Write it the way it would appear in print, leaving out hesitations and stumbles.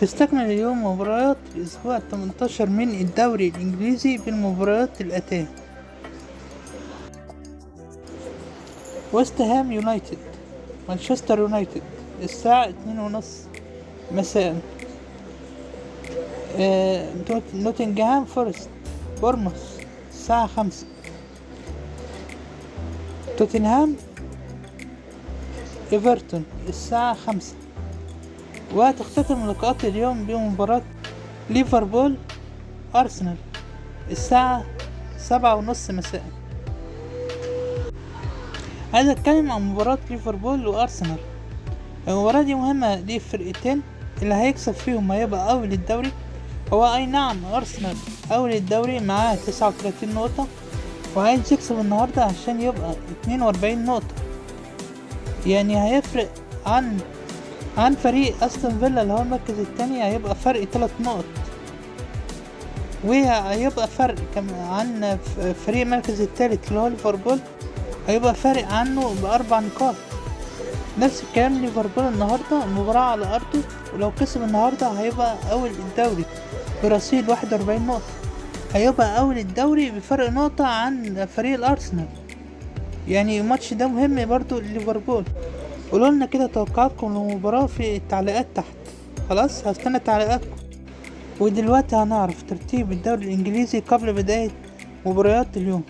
تستكمل اليوم مباريات الأسبوع 18 من الدوري الإنجليزي بالمباريات الآتية: ويست هام يونايتد مانشستر يونايتد الساعة 2:30 مساء. نوتنغهام فورست بورموث الساعة 5. توتنهام ايفرتون الساعة 5. وتختتم لقاءات اليوم بمباراة ليفربول أرسنال الساعة 7:30 مساء. عايز أتكلم عن مباراة ليفربول وأرسنال. المباراة دي مهمة للفرقتين، اللي هيكسب فيهم هيبقى أول الدوري. هو أي نعم أرسنال أول الدوري معاه 39 نقطة، وعايز يكسب النهاردة عشان يبقى 42 نقطة، يعني هيفرق عن فريق أستون فيلا اللي هو المركز التاني، هيبقى فرق 3 نقط، وهيبقى فرق عن فريق المركز التالت اللي هو ليفربول، هيبقى فارق عنه ب4 نقاط. نفس الكلام ليفربول النهاردة المباراة على أرضه، ولو كسب النهاردة هيبقى أول الدوري برصيد 41 نقطة، هيبقى أول الدوري بفرق نقطة عن فريق الأرسنال. يعني الماتش ده مهم برضو لليفربول. قولولنا كده توقعاتكم للمباراة في التعليقات تحت. خلاص هستنى تعليقاتكم. ودلوقتي هنعرف ترتيب الدوري الإنجليزي قبل بداية مباريات اليوم.